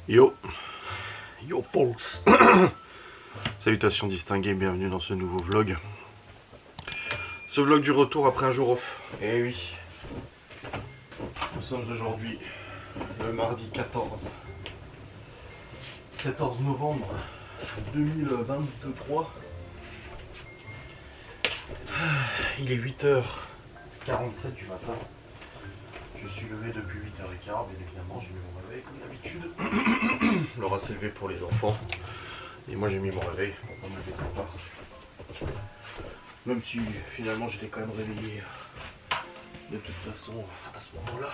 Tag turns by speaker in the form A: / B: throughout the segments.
A: Yo, yo folks. Salutations distinguées, bienvenue dans ce nouveau vlog. Ce vlog du retour après un jour off. Eh oui. Nous sommes aujourd'hui le mardi 14 novembre 2023. Il est 8h47 du matin. Je suis levé depuis 8h15, bien évidemment, j'ai mis mon réveil comme d'habitude. Laura s'est levée pour les enfants. Et moi j'ai mis mon réveil pour pas me lever trop tard. Même si finalement j'étais quand même réveillé de toute façon à ce moment-là.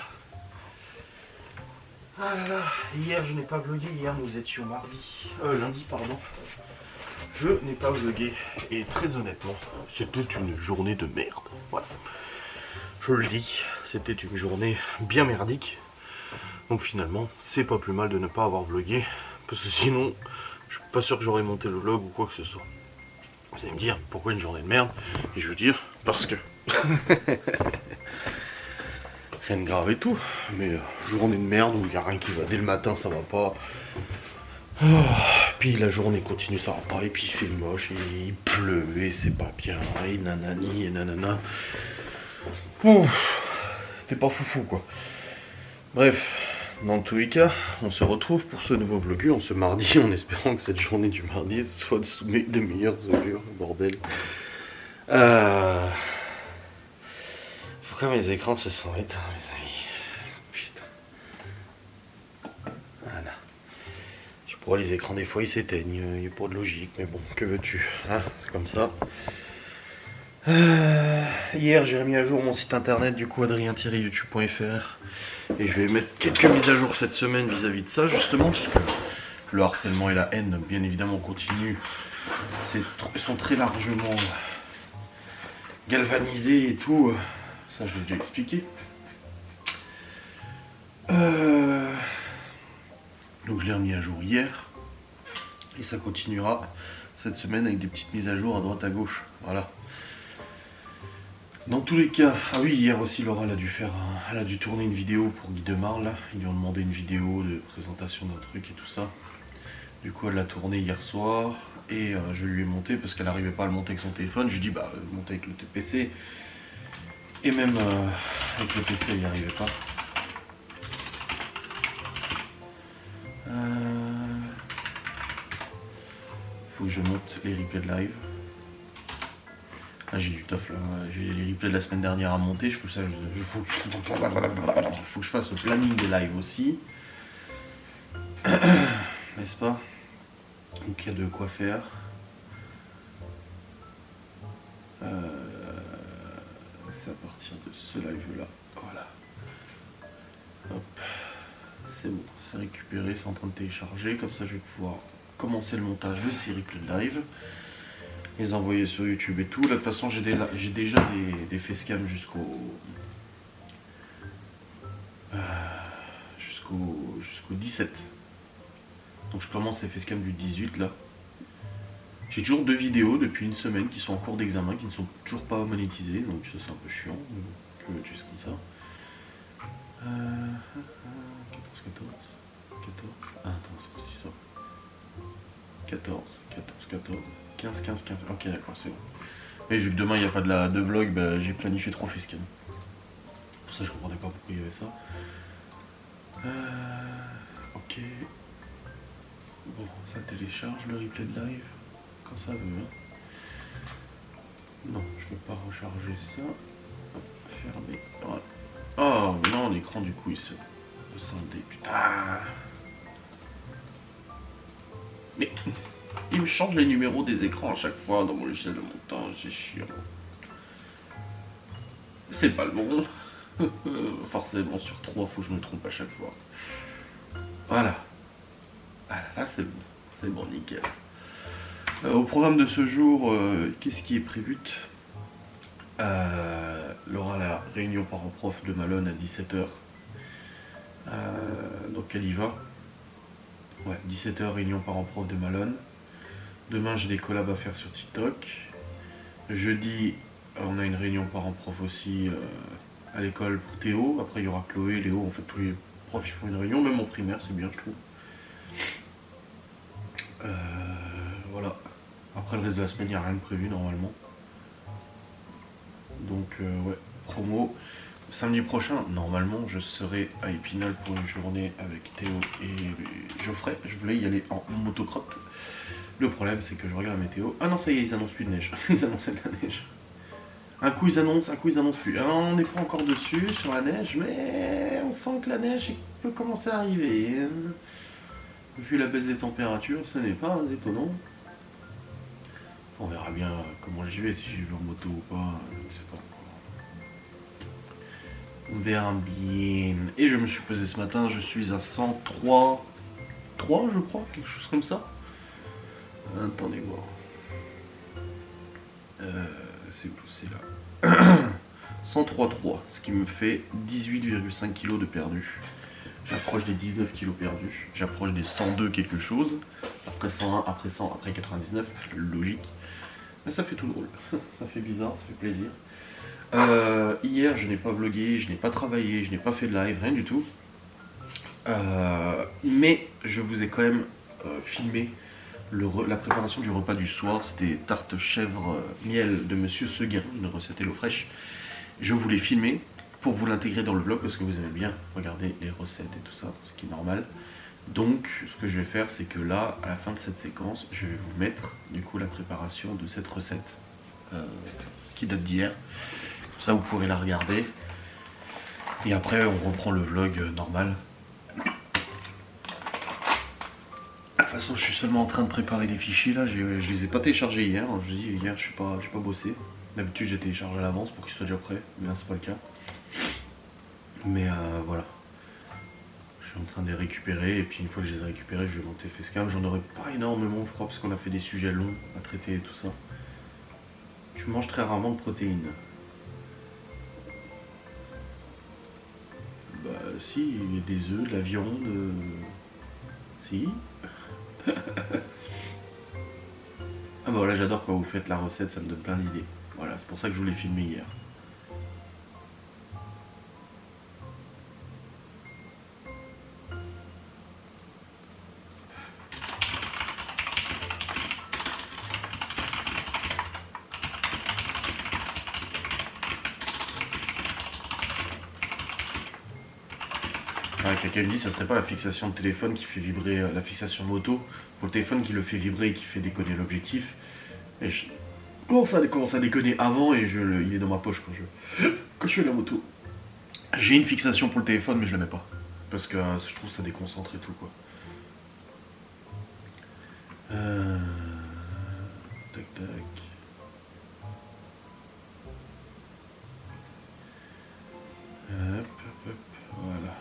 A: Ah là là, hier je n'ai pas vlogué, hier nous étions lundi pardon. Je n'ai pas vlogué et très honnêtement, c'était une journée de merde. Voilà. Je le dis, c'était une journée bien merdique. Donc finalement, c'est pas plus mal de ne pas avoir vlogué. Parce que sinon, je suis pas sûr que j'aurais monté le vlog ou quoi que ce soit. Vous allez me dire, pourquoi une journée de merde? Et je veux dire, parce que... Rien de grave et tout. Mais journée de merde où il n'y a rien qui va. Dès le matin, ça va pas. Oh, puis la journée continue, ça va pas. Et puis il fait moche, et il pleut, et c'est pas bien. Et nanani, et nanana. Ouh, t'es pas foufou quoi. Bref, dans tous les cas, on se retrouve pour ce nouveau vlog en ce mardi, en espérant que cette journée du mardi soit de meilleurs augures, bordel. Faut que mes écrans se sont éteints, mes amis. Putain. Voilà. Je pourrais les écrans des fois ils s'éteignent, il n'y a pas de logique, mais bon, que veux-tu, hein, c'est comme ça. Hier j'ai remis à jour mon site internet du coup adrien-youtube.fr et je vais mettre quelques mises à jour cette semaine vis-à-vis de ça justement parce que le harcèlement et la haine bien évidemment continuent, sont très largement galvanisés et tout, ça je l'ai déjà expliqué. Donc je l'ai remis à jour hier et ça continuera cette semaine avec des petites mises à jour à droite à gauche, voilà. Dans tous les cas, ah oui, hier aussi Laura elle a dû tourner une vidéo pour Guy Demar là. Ils lui ont demandé une vidéo de présentation d'un truc et tout ça. Du coup elle l'a tournée hier soir et je lui ai monté parce qu'elle n'arrivait pas à le monter avec son téléphone. Je lui ai dit bah monter avec le PC. Et même avec le PC elle n'y arrivait pas. Faut que je monte les replays de live. Ah, j'ai du taf là, j'ai les replays de la semaine dernière à monter, faut que je fasse le planning des lives aussi. N'est-ce pas? Donc il y a de quoi faire. C'est à partir de ce live là, voilà. Hop, c'est bon, c'est récupéré, c'est en train de télécharger, comme ça je vais pouvoir commencer le montage de ces replays de live. Les envoyer sur YouTube et tout. Là de toute façon j'ai déjà des facecam jusqu'au 17. Donc je commence les facecam du 18 là. J'ai toujours 2 vidéos depuis une semaine qui sont en cours d'examen, qui ne sont toujours pas monétisées, donc ça c'est un peu chiant. Que tu sais comme ça. 14. Ah attends, c'est quoi cette histoire? 14. 15. Ok d'accord, c'est bon. Mais vu que demain il n'y a pas de vlog, bah, j'ai planifié 3 facecam. Pour ça je comprenais pas pourquoi il y avait ça. Ok. Bon, ça télécharge le replay de live quand ça veut. Hein. Non, je veux pas recharger ça. Hop, fermer. Voilà. Oh non, l'écran du coup il se scindé. Putain. Mais il me change les numéros des écrans à chaque fois dans mon logiciel de montage, c'est chiant. C'est pas le bon. Forcément sur 3, faut que je me trompe à chaque fois. Voilà. Voilà, là c'est bon. C'est bon, nickel. Au programme de ce jour, qu'est-ce qui est prévu? Laura, la réunion parents-prof de Malone à 17h. Donc elle y va. Ouais, 17h, réunion parents-prof de Malone. Demain, j'ai des collabs à faire sur TikTok. Jeudi, on a une réunion parents-prof aussi à l'école pour Théo. Après, il y aura Chloé, Léo. En fait, tous les profs ils font une réunion. Même en primaire, c'est bien, je trouve. Voilà. Après le reste de la semaine, il n'y a rien de prévu normalement. Donc ouais, promo. Samedi prochain, normalement, je serai à Épinal pour une journée avec Théo et Geoffrey. Je voulais y aller en motocrotte. Le problème, c'est que je regarde la météo. Ah non, ça y est, ils annoncent plus de neige. Ils annonçaient de la neige. Un coup ils annoncent, un coup ils annoncent plus. Alors, on n'est pas encore dessus sur la neige, mais on sent que la neige peut commencer à arriver. Vu la baisse des températures, ce n'est pas étonnant. On verra bien comment j'y vais, si j'y vais en moto ou pas, je ne sais pas encore. On verra bien. Et je me suis pesé ce matin, je suis à 103, je crois, quelque chose comme ça. Attendez voir. C'est où? C'est là. 103,3, ce qui me fait 18,5 kg de perdu. J'approche des 19 kg perdus. J'approche des 102 quelque chose. Après 101, après 100, après 99. Logique. Mais ça fait tout drôle. Ça fait bizarre, ça fait plaisir. Hier, je n'ai pas vlogué, je n'ai pas travaillé, je n'ai pas fait de live, rien du tout. Mais je vous ai quand même filmé la préparation du repas du soir. C'était tarte chèvre miel de Monsieur Seguin, une recette HelloFresh. Je vous l'ai filmé pour vous l'intégrer dans le vlog parce que vous avez bien regardé les recettes et tout ça, ce qui est normal. Donc ce que je vais faire, c'est que là, à la fin de cette séquence, je vais vous mettre du coup la préparation de cette recette qui date d'hier. Comme ça vous pourrez la regarder. Et après on reprend le vlog normal. De toute façon je suis seulement en train de préparer les fichiers là, je les ai pas téléchargés hier. Je dis hier je suis pas bossé. D'habitude j'ai téléchargé à l'avance pour qu'ils soient déjà prêts, mais là c'est pas le cas. Mais voilà. Je suis en train de les récupérer et puis une fois que je les ai récupérés, je vais monter Facecam. J'en aurai pas énormément je crois parce qu'on a fait des sujets longs à traiter et tout ça. Je mange très rarement de protéines. Bah si, des œufs, de la viande. Si. Ah bah voilà, j'adore quand vous faites la recette, ça me donne plein d'idées. Voilà, c'est pour ça que je voulais filmer hier. Ah, quelqu'un me dit, ça serait pas la fixation de téléphone qui fait vibrer, la fixation moto, pour le téléphone qui le fait vibrer et qui fait déconner l'objectif. Et je commence à déconner avant et il est dans ma poche quand je fais la moto. J'ai une fixation pour le téléphone mais je la mets pas. Parce que je trouve ça déconcentre et tout quoi. Tac tac. Hop hop hop. Voilà.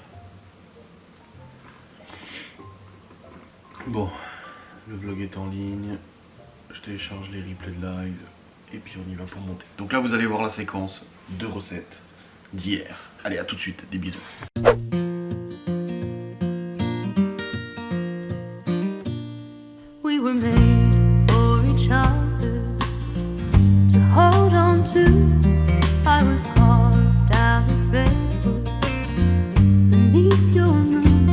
A: Bon, le vlog est en ligne, je télécharge les replays de live et puis on y va pour monter. Donc là vous allez voir la séquence de recettes d'hier. Allez, à tout de suite, des bisous.
B: We were made for each other to hold on to. I was carved out of redwood beneath your moon.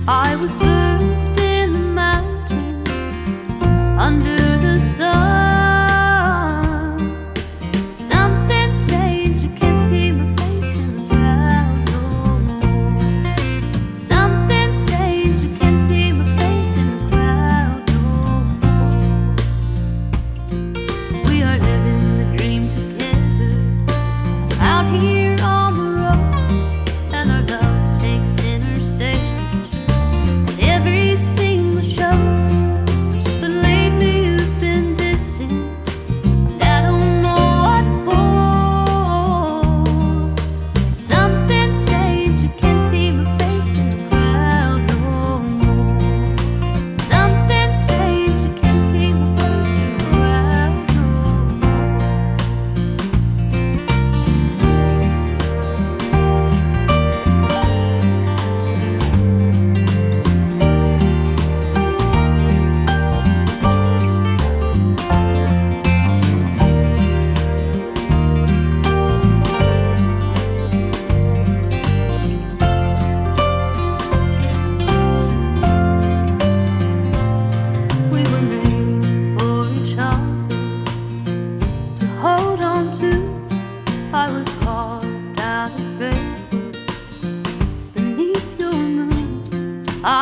B: I was birthed in the mountains under the sun. Something's changed, you can't see my face in the ground no more.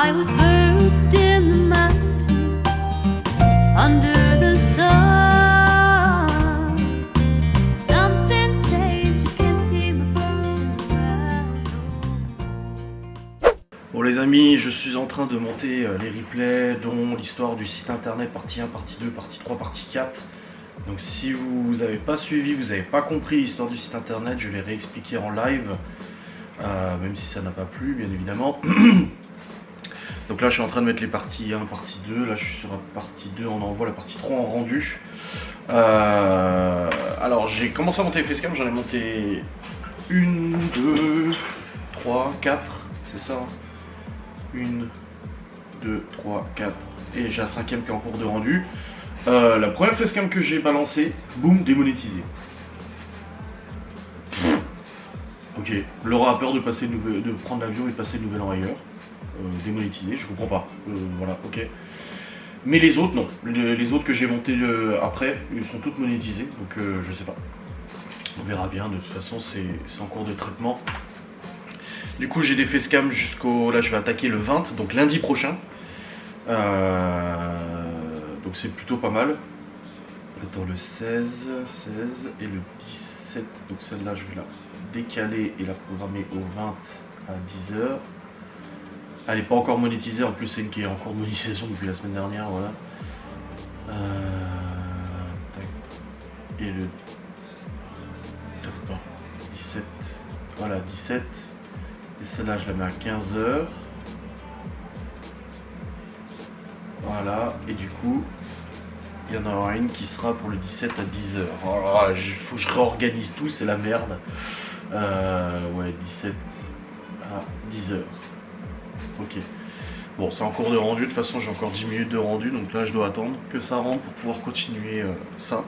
B: I was birthed in the mountain under the sun. Something's changed, you can't see my face in the ground.
A: Bon les amis, je suis en train de monter les replays, dont l'histoire du site internet partie 1, partie 2, partie 3, partie 4. Donc si vous n'avez pas suivi, vous n'avez pas compris l'histoire du site internet, je l'ai réexpliqué en live, même si ça n'a pas plu bien évidemment. Donc là je suis en train de mettre les parties 1, partie 2, là je suis sur la partie 2, on envoie la partie 3 en rendu. Alors j'ai commencé à monter les facecam, j'en ai monté 1, 2, 3, 4, c'est ça hein. 1, 2, 3, 4 et j'ai un 5ème qui est en cours de rendu. La première facecam que j'ai balancée, boum, démonétisée. Ok, Laura a peur de passer de prendre l'avion et de passer le nouvel an ailleurs. Démonétisé, je comprends pas. Voilà, ok. Mais les autres, non. Les autres que j'ai montés après, ils sont toutes monétisées, donc je sais pas. On verra bien, de toute façon, c'est en cours de traitement. Du coup, j'ai des facecam jusqu'au... Là, je vais attaquer le 20, donc lundi prochain. Donc c'est plutôt pas mal. Attends, le 16 et le 17. Donc celle-là, je vais la décaler et la programmer au 20 à 10h. Elle n'est pas encore monétisée, en plus c'est une qui est en cours de monétisation depuis la semaine dernière, voilà. Et le... Attends, 17. Voilà, 17. Et celle-là, je la mets à 15h. Voilà, et du coup, il y en aura une qui sera pour le 17 à 10h. Oh, il faut que je réorganise tout, c'est la merde. Ouais, 17 à 10h. Ok. Bon, c'est en cours de rendu, de toute façon j'ai encore 10 minutes de rendu, donc là je dois attendre que ça rentre pour pouvoir continuer ça.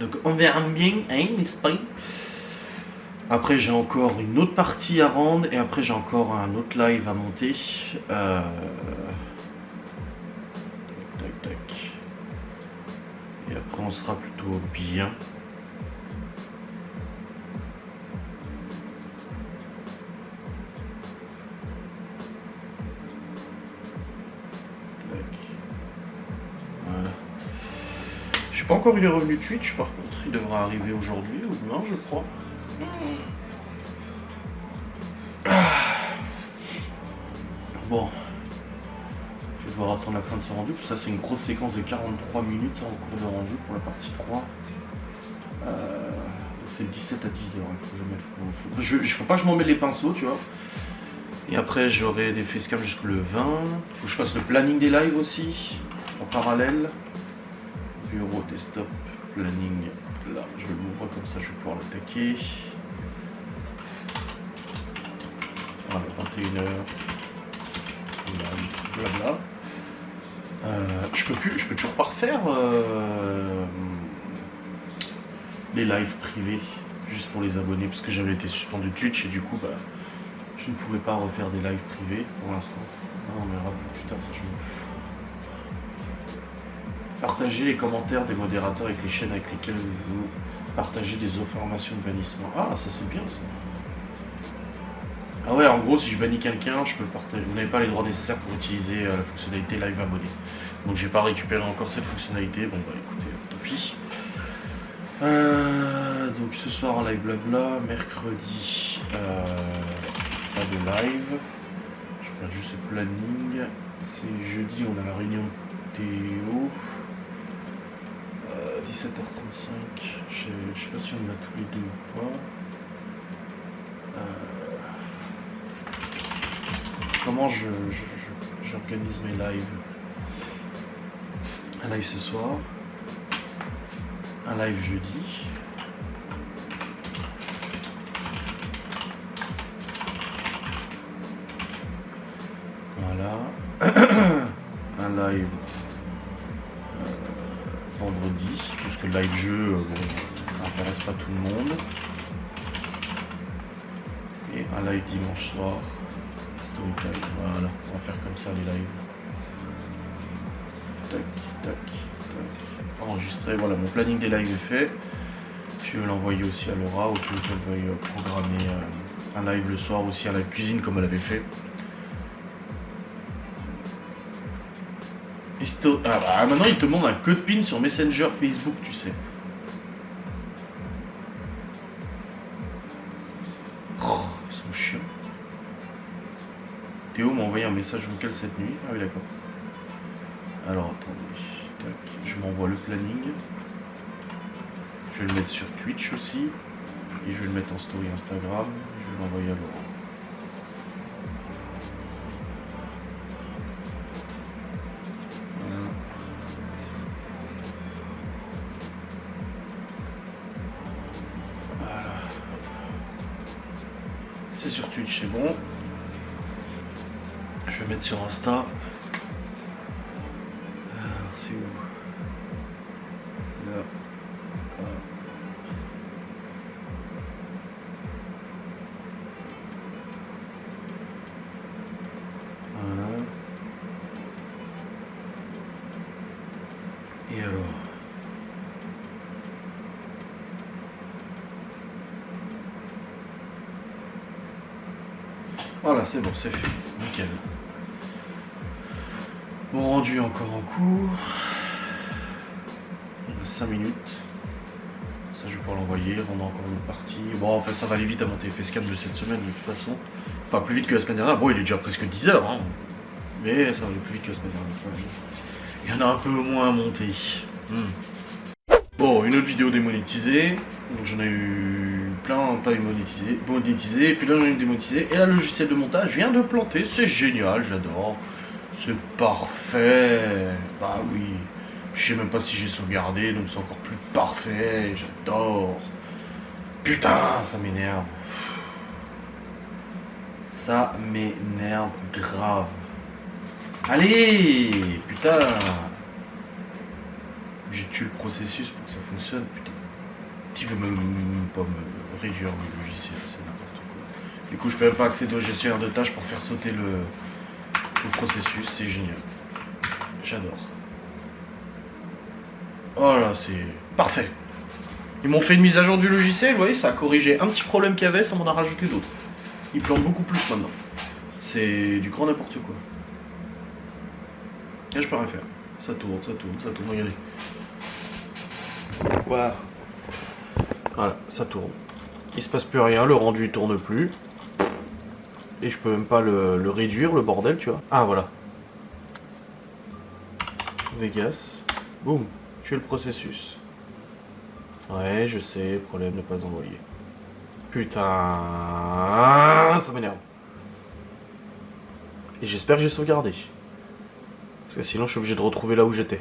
A: Donc on verra bien, hein, n'est-ce pas? Après j'ai encore une autre partie à rendre et après j'ai encore un autre live à monter. Tac tac. Et après on sera plutôt bien. Voilà. Je n'ai pas encore eu les revenus Twitch, par contre il devra arriver aujourd'hui ou demain je crois. Bon, je vais devoir attendre la fin de ce rendu, ça c'est une grosse séquence de 43 minutes en cours de rendu pour la partie 3. C'est 17 à 10h, il faut pas que je m'en mette les pinceaux, tu vois. Et après j'aurai des facecam jusqu'au 20, il faut que je fasse le planning des lives aussi, en parallèle. Bureau, desktop, planning, là je vais l'ouvrir comme ça je vais pouvoir l'attaquer. Voilà, 21h, blabla. Je peux toujours pas refaire les lives privés, juste pour les abonnés, parce que j'avais été suspendu de Twitch et du coup bah, je ne pouvais pas refaire des lives privés pour l'instant. On verra plus tard, ça je me fous. Partagez les commentaires des modérateurs avec les chaînes avec lesquelles vous partagez des informations de bannissement. Ah, ça c'est bien ça. Ah ouais, en gros, si je bannis quelqu'un, je peux le partager. Vous n'avez pas les droits nécessaires pour utiliser la fonctionnalité live abonné. Donc j'ai pas récupéré encore cette fonctionnalité. Bon bah écoutez, tant pis. Donc ce soir en live blabla, mercredi pas de live. Je regarde juste le planning. C'est jeudi, on a la réunion Théo. 17h35, je sais pas si on a tous les deux ou pas. Comment j'organise mes lives? Un live ce soir, un live jeudi. Voilà. Un live vendredi, puisque le live jeu, bon, ça n'intéresse pas tout le monde. Et un live dimanche soir. Storytime, voilà, on va faire comme ça les lives. Tac, tac, tac. Enregistré, voilà, mon planning des lives est fait. Je vais l'envoyer aussi à Laura, au cas où elle veuille programmer un live le soir, aussi un live cuisine comme elle avait fait. Ah bah maintenant il te demande un code PIN sur Messenger Facebook, tu sais. Oh, ils sont chiants. Théo m'a envoyé un message vocal cette nuit. Ah oui d'accord. Alors attendez. Tac. Je m'envoie le planning. Je vais le mettre sur Twitch aussi. Et je vais le mettre en story Instagram. Je vais l'envoyer à Laurent. C'est sur Twitch, c'est bon. Je vais mettre sur Insta. Alors, c'est où? Là. Voilà. Et alors? Voilà, c'est bon, c'est fait. Nickel. Bon rendu encore en cours. Il reste 5 minutes. Ça, je vais pouvoir l'envoyer, rendre encore une partie. Bon, en fait, ça va aller vite à monter FS4 de cette semaine, de toute façon. Enfin, plus vite que la semaine dernière. Bon, il est déjà presque 10 heures, hein. Mais ça va aller plus vite que la semaine dernière. Il y en a un peu moins à monter. Bon, une autre vidéo démonétisée. Donc j'en ai eu plein, pas monétisé. Et puis là, j'en ai eu démonétisé. Et là, le logiciel de montage vient de planter. C'est génial, j'adore. C'est parfait. Bah oui. Je sais même pas si j'ai sauvegardé, donc c'est encore plus parfait. J'adore. Putain, ça m'énerve. Ça m'énerve grave. Allez, putain. J'ai tué le processus pour que ça fonctionne, putain. Tu veux même pas me réduire le logiciel, c'est n'importe quoi. Du coup, je peux même pas accéder au gestionnaire de tâches pour faire sauter le processus, c'est génial. J'adore. Voilà, c'est parfait. Ils m'ont fait une mise à jour du logiciel, vous voyez, ça a corrigé un petit problème qu'il y avait, ça m'en a rajouté d'autres. Il plante beaucoup plus maintenant. C'est du grand n'importe quoi. Là, je peux rien faire. Ça tourne, regardez. Voilà. Voilà, ça tourne. Il se passe plus rien, le rendu il tourne plus. Et je peux même pas le réduire, le bordel, tu vois. Ah, voilà. Vegas. Boum. Tuer le processus. Ouais, je sais, problème ne pas envoyer. Putain, ça m'énerve. Et j'espère que j'ai sauvegardé. Parce que sinon je suis obligé de retrouver là où j'étais.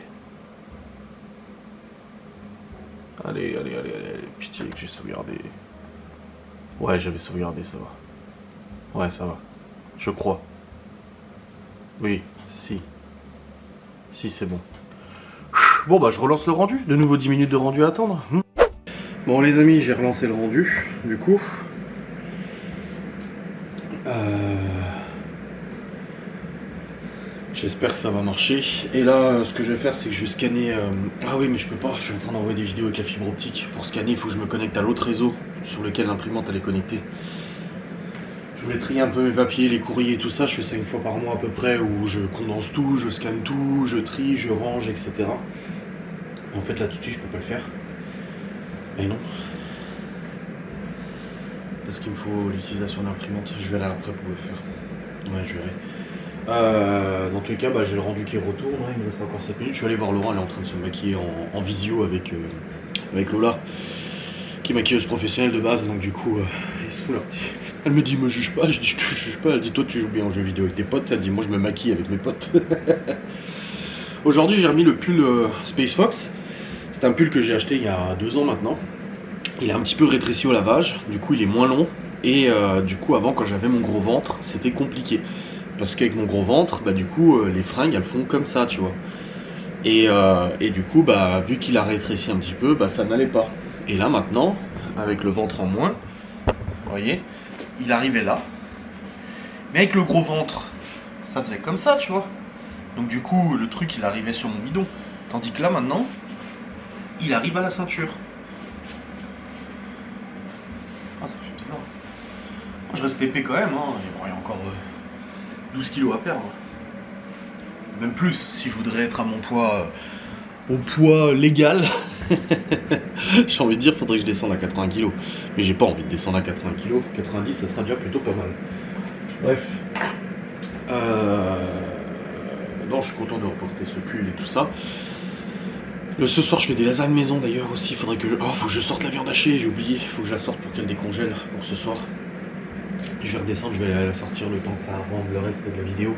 A: Allez, pitié que j'ai sauvegardé. Ouais, j'avais sauvegardé, ça va. Ouais, ça va. Je crois. Oui, si. Si, c'est bon. Bon, bah je relance le rendu. De nouveau 10 minutes de rendu à attendre. Bon, les amis, j'ai relancé le rendu, du coup. J'espère que ça va marcher. Et là, ce que je vais faire, c'est que je vais scanner... Ah oui, mais je peux pas. Je suis en train d'envoyer des vidéos avec la fibre optique. Pour scanner, il faut que je me connecte à l'autre réseau sur lequel l'imprimante elle est connectée. Je voulais trier un peu mes papiers, les courriers et tout ça. Je fais ça une fois par mois à peu près, où je condense tout, je scanne tout, je trie, je range, etc. En fait, là, tout de suite, je peux pas le faire. Mais non. Parce qu'il me faut l'utilisation de l'imprimante. Je verrai après pour le faire. Ouais, je verrai. Dans tous les cas, bah, j'ai le rendu qui retourne. Hein, il me reste encore 7 minutes. Je suis allé voir Laurent, elle est en train de se maquiller en visio avec Lola, qui est maquilleuse professionnelle de base. Donc du coup, ils sont là. Elle me dit, me juge pas. Je dis, je te juge pas. Elle dit, toi, tu joues bien en jeu vidéo avec tes potes. Elle dit, moi, je me maquille avec mes potes. Aujourd'hui, j'ai remis le pull Space Fox. C'est un pull que j'ai acheté il y a 2 ans maintenant. Il est un petit peu rétréci au lavage, du coup il est moins long. Et du coup avant, quand j'avais mon gros ventre, c'était compliqué. Parce qu'avec mon gros ventre, bah du coup les fringues elles font comme ça, tu vois. Et du coup, bah vu qu'il a rétréci un petit peu, bah ça n'allait pas. Et là maintenant, avec le ventre en moins, vous voyez, il arrivait là. Mais avec le gros ventre, ça faisait comme ça, tu vois. Donc du coup, le truc il arrivait sur mon bidon. Tandis que là maintenant, il arrive à la ceinture. Ah, ça fait bizarre. Moi, je reste épais quand même, hein. Il y a encore 12 kilos à perdre. même plus, si je voudrais être à mon poids, au poids légal, j'ai envie de dire, faudrait que je descende à 80 kg. Mais j'ai pas envie de descendre à 80 kg. 90, ça sera déjà plutôt pas mal. Bref. Non, je suis content de reporter ce pull et tout ça. Ce soir, je fais des lasagnes maison d'ailleurs aussi. Faudrait que je. Oh, faut que je sorte la viande hachée, j'ai oublié. Faut que je la sorte pour qu'elle décongèle pour ce soir. Je vais redescendre, je vais la sortir le temps que ça rende le reste de la vidéo.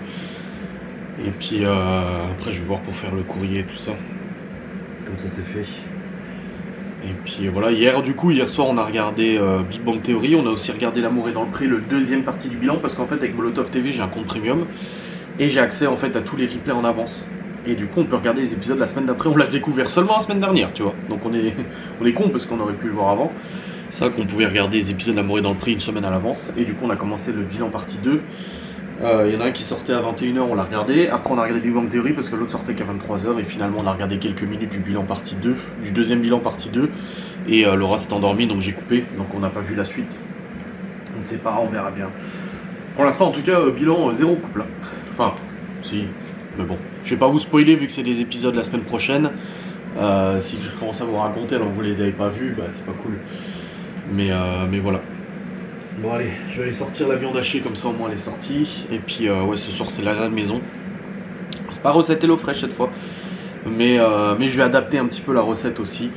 A: Et puis après, je vais voir pour faire le courrier et tout ça. Comme ça, c'est fait. Et puis voilà, hier soir, on a regardé Big Bang Theory. On a aussi regardé L'amour est dans le pré, le deuxième partie du bilan. Parce qu'en fait, avec Molotov TV, j'ai un compte premium. Et j'ai accès en fait à tous les replays en avance. Et du coup, on peut regarder les épisodes la semaine d'après. On l'a découvert seulement la semaine dernière, tu vois. Donc on est con parce qu'on aurait pu le voir avant. C'est vrai qu'on pouvait regarder les épisodes L'amour est dans le prix une semaine à l'avance. Et du coup, on a commencé le bilan partie 2. Il y en a un qui sortait à 21h, on l'a regardé. Après, on a regardé Big Bang Theory parce que l'autre sortait qu'à 23h. Et finalement, on a regardé quelques minutes du bilan partie 2, du deuxième bilan partie 2. Et Laura s'est endormie, donc j'ai coupé. Donc on n'a pas vu la suite. On ne sait pas, on verra bien. Pour l'instant, en tout cas, bilan 0 couple. Enfin, si, mais bon. Je vais pas vous spoiler vu que c'est des épisodes la semaine prochaine. Si je commence à vous raconter alors que vous les avez pas vus, bah c'est pas cool. Mais voilà. Bon allez, je vais aller sortir la viande hachée comme ça au moins elle est sortie. Et puis ouais, ce soir c'est la maison. C'est pas recette HelloFresh cette fois. Mais je vais adapter un petit peu la recette aussi.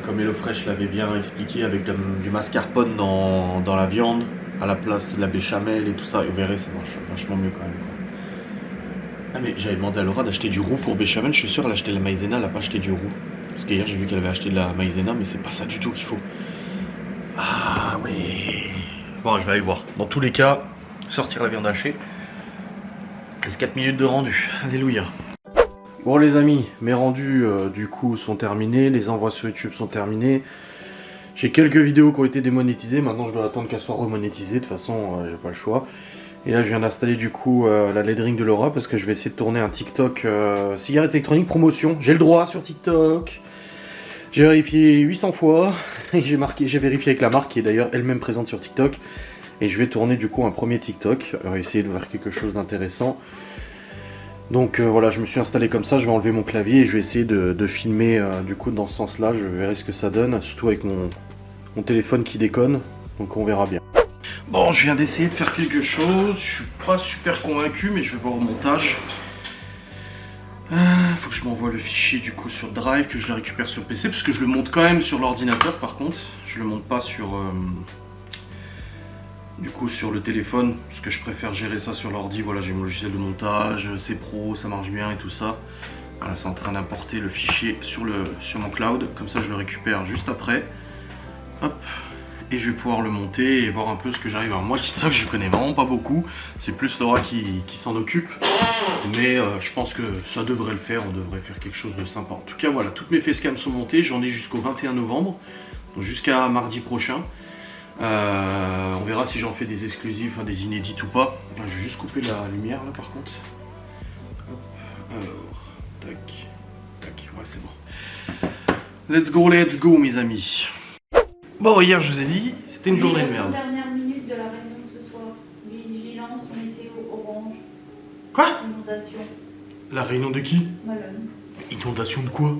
A: Comme HelloFresh l'avait bien expliqué avec du mascarpone dans la viande à la place de la béchamel et tout ça. Et vous verrez, ça marche vachement mieux quand même. Ah mais j'avais demandé à Laura d'acheter du roux pour béchamel, je suis sûr elle a acheté de la maïzena, elle a pas acheté du roux. Parce qu'hier j'ai vu qu'elle avait acheté de la maïzena, mais c'est pas ça du tout qu'il faut. Ah oui. Bon, je vais aller voir. Dans tous les cas, sortir la viande hachée. Il reste 4 minutes de rendu. Alléluia. Bon les amis, mes rendus du coup sont terminés, les envois sur YouTube sont terminés. J'ai quelques vidéos qui ont été démonétisées, maintenant je dois attendre qu'elles soient remonétisées, de toute façon j'ai pas le choix. Et là je viens d'installer du coup la LED ring de Laura parce que je vais essayer de tourner un TikTok cigarette électronique promotion. J'ai le droit sur TikTok. J'ai vérifié 800 fois et j'ai vérifié avec la marque qui est d'ailleurs elle-même présente sur TikTok. Et je vais tourner du coup un premier TikTok, essayer de faire quelque chose d'intéressant. Donc voilà, je me suis installé comme ça, je vais enlever mon clavier et je vais essayer de filmer du coup dans ce sens-là. Je verrai ce que ça donne, surtout avec mon téléphone qui déconne, donc on verra bien. Bon, je viens d'essayer de faire quelque chose, je suis pas super convaincu, mais je vais voir au montage. Faut que je m'envoie le fichier du coup sur Drive, que je le récupère sur PC, parce que je le monte quand même sur l'ordinateur par contre. Je le monte pas sur du coup sur le téléphone, parce que je préfère gérer ça sur l'ordi. Voilà, j'ai mon logiciel de montage, c'est pro, ça marche bien et tout ça. Voilà, c'est en train d'importer le fichier sur mon cloud, comme ça je le récupère juste après. Hop. Et je vais pouvoir le monter et voir un peu ce que j'arrive à. Moi, TikTok, je connais vraiment pas beaucoup. C'est plus Laura qui s'en occupe. Mais je pense que ça devrait le faire. On devrait faire quelque chose de sympa. En tout cas, voilà, toutes mes facecams sont montées. J'en ai jusqu'au 21 novembre. Donc jusqu'à mardi prochain. On verra si j'en fais des exclusifs, enfin, des inédits ou pas. Je vais juste couper la lumière là par contre. Hop. Alors, tac. Tac. Ouais, c'est bon. Let's go, mes amis. Bon, hier je vous ai dit, c'était une journée de merde.
C: Dernière minute de la réunion ce soir. Vigilance, météo, orange.
A: Quoi?
C: Inondation.
A: La réunion de qui?
C: Malone.
A: Inondation de quoi?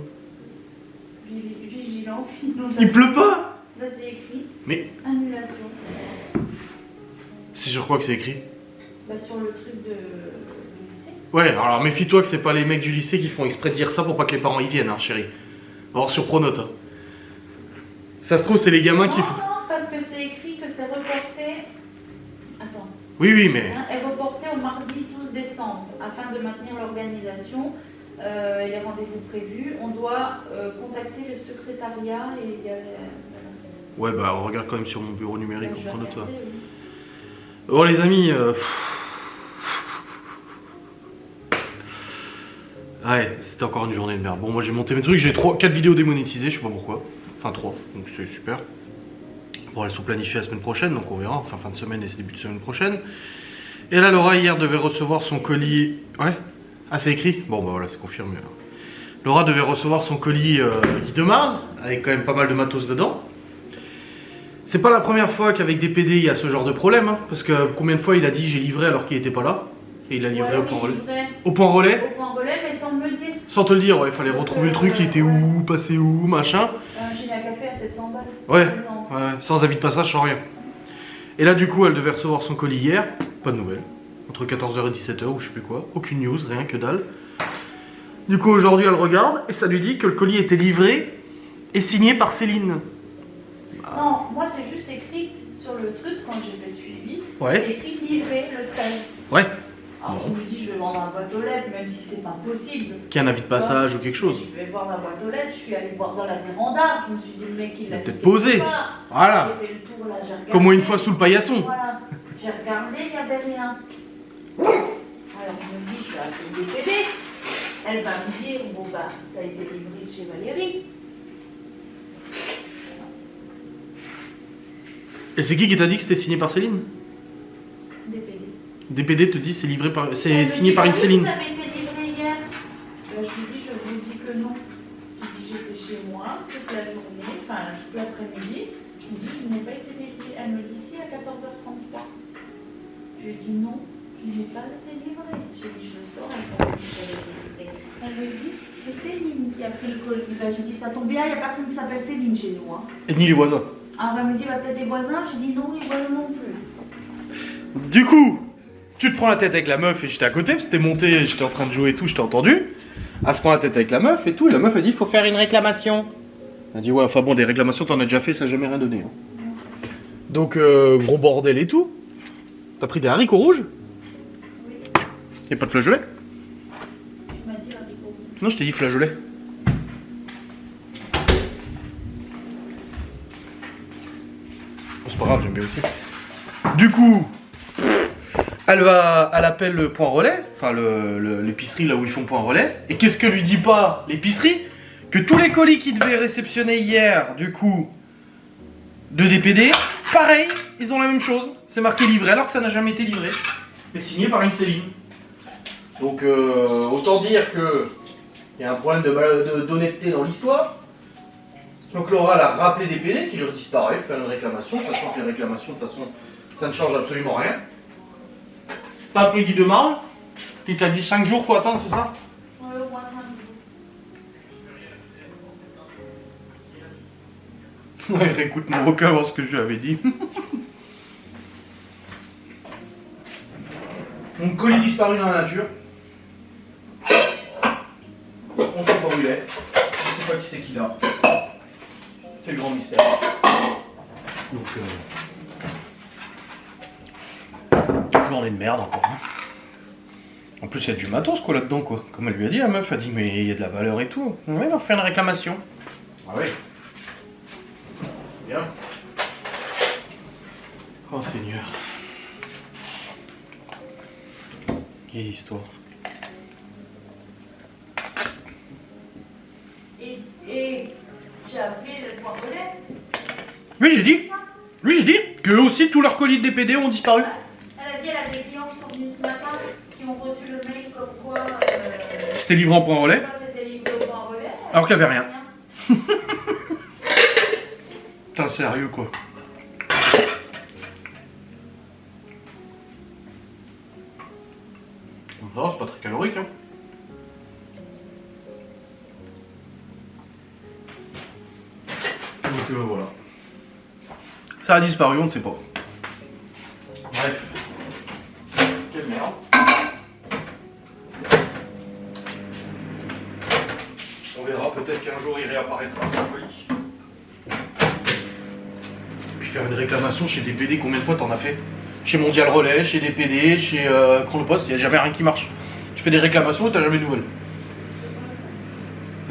C: Vigilance, inondation.
A: Il pleut pas?
C: Là c'est écrit.
A: Mais
C: Annulation.
A: c'est sur quoi que c'est écrit?
C: Bah sur le truc du lycée.
A: Ouais, alors méfie-toi que c'est pas les mecs du lycée qui font exprès de dire ça pour pas que les parents y viennent, hein, chérie. Alors sur Pronote. Hein. Ça se trouve, c'est les gamins qui font.
C: Non, parce que c'est écrit que c'est reporté. Attends.
A: Oui, mais.
C: Est reporté au mardi 12 décembre afin de maintenir l'organisation. Les rendez-vous prévus. On doit contacter le secrétariat et il y a.
A: Ouais, bah on regarde quand même sur mon bureau numérique
C: Je
A: en
C: vais
A: Pronote.
C: regarder, oui.
A: Bon, les amis. Ouais, c'était encore une journée de merde. Bon, moi j'ai monté mes trucs, j'ai 4 vidéos démonétisées, je sais pas pourquoi. Enfin 3, donc c'est super. Bon, elles sont planifiées la semaine prochaine, donc on verra. Enfin, fin de semaine et début de semaine prochaine. Et là, Laura, hier, devait recevoir son colis... Ouais? Ah, c'est écrit? Bon, bah voilà, c'est confirmé. Alors. Laura devait recevoir son colis Guy de Marne, avec quand même pas mal de matos dedans. C'est pas la première fois qu'avec des PD, il y a ce genre de problème, hein, parce que combien de fois il a dit j'ai livré alors qu'il était pas là? Et il a livré
C: Ouais,
A: au point
C: il
A: relais.
C: livrait
A: Au point relais?
C: au point relais, mais sans me le dire.
A: Sans te le dire, ouais, il fallait retrouver le truc, il était où, passé où, machin.
C: Un chine à café à 700 balles.
A: Ouais,
C: Non.
A: ouais, sans avis de passage, sans rien. Et là, du coup, elle devait recevoir son colis hier. Pas de nouvelles. Entre 14h et 17h, ou je sais plus quoi. Aucune news, rien que dalle. Du coup, aujourd'hui, elle regarde et ça lui dit que le colis était livré et signé par Céline.
C: Non, moi c'est juste écrit sur le truc quand j'ai fait suivi.
A: Ouais.
C: C'est écrit livré le 13.
A: Ouais.
C: Alors je me dis, je vais vendre un boîte aux lettres, même si c'est impossible.
A: Qu'il y a un avis de passage ou quelque chose.
C: Je vais voir la boîte aux lettres, je suis allée voir dans la véranda. Je me suis dit, le mec il l'a
A: peut-être
C: fait
A: posé.
C: quelque part.
A: Voilà.
C: J'ai fait le tour là, j'ai regardé.
A: Comme moi une fois sous le paillasson.
C: Voilà. J'ai regardé, il n'y avait rien. Alors je me dis, je vais appeler le DPD. Elle va me dire, bon bah, ça a été livré chez Valérie.
A: Et c'est qui t'a dit que c'était signé par Céline?
C: DPD.
A: DPD te dit c'est livré par,
C: Elle
A: c'est
C: me
A: signé
C: dit,
A: par une
C: ah oui,
A: Céline.
C: Ça avait été livré hier. Je lui dis, je vous dis que non. Je lui dis, j'étais chez moi toute la journée, enfin toute l'après-midi. Je lui dis, je n'ai pas été livré. Elle me dit, si, à 14h33. Je lui ai dit, non, je n'ai pas été livré. J'ai dit, je le sors, elle m'a dit qu'elle avait été livrée. Elle me dit, c'est Céline qui a pris le colis. Ben, j'ai dit, ça tombe bien, il n'y a personne qui s'appelle Céline chez nous. Hein.
A: Et ni les voisins.
C: Alors elle me dit, bah, peut-être des voisins. J'ai dit, non, les voisins non plus.
A: Du coup, tu te prends la tête avec la meuf et j'étais à côté, parce que t'es monté, j'étais en train de jouer et tout, je t'ai entendu. Elle se prend la tête avec la meuf et tout, et la meuf elle dit, faut faire une réclamation. Elle dit, ouais, enfin bon, des réclamations t'en as déjà fait, ça n'a jamais rien donné. Hein. Donc, gros bordel et tout. T'as pris des haricots rouges?
C: Oui,
A: Et pas de flageolet?
C: tu m'as dit haricot.
A: Non, je t'ai dit flageolet. Bon, c'est pas grave, j'aime bien aussi. Du coup, elle appelle le point relais, enfin l'épicerie là où ils font point relais. Et qu'est-ce que lui dit pas l'épicerie? Que tous les colis qu'ils devaient réceptionner hier, du coup, de DPD, pareil, ils ont la même chose. C'est marqué livré alors que ça n'a jamais été livré. Mais signé par une Céline. Donc autant dire que il y a un problème d'honnêteté dans l'histoire. Donc Laura elle a rappelé DPD qui leur disparaît, fait une réclamation, sachant que les réclamations de toute façon ça ne change absolument rien. T'as appelé Guy de Marle, qui t'a dit 5 jours faut attendre, c'est ça?
C: Ouais, au moins 5 jours.
A: Ouais, réécoute mon requin voir ce que je lui avais dit. Mon colis disparu dans la nature. On ne sait pas où il est. On ne sait pas qui c'est qui l'a. C'est le grand mystère. Donc, journée de merde encore. Hein. En plus, il y a du matos quoi là-dedans quoi. Comme elle lui a dit, la meuf a dit, mais il y a de la valeur et tout. Oui, on fait une réclamation. Ah oui. Bien. Oh Seigneur. Quelle histoire.
C: Et j'ai appelé le point relais.
A: Oui, j'ai dit. Oui, j'ai dit que eux aussi tous leurs colis de DPD ont disparu.
C: Elle a dit, elle a des clients qui sont venus ce matin, qui ont reçu le mail comme quoi
A: C'était livré en point relais,
C: c'était livré au point relais.
A: alors qu'il n'y avait rien. Putain, sérieux quoi. Non, c'est pas très calorique hein. Donc voilà. Ça a disparu, on ne sait pas. Bref. Quelle merde. On verra, peut-être qu'un jour il réapparaîtra ce colis. Puis faire une réclamation chez DPD, combien de fois t'en as fait? Chez Mondial Relais, chez DPD, chez Chronopost, il n'y a jamais rien qui marche. Tu fais des réclamations et t'as jamais de nouvelles.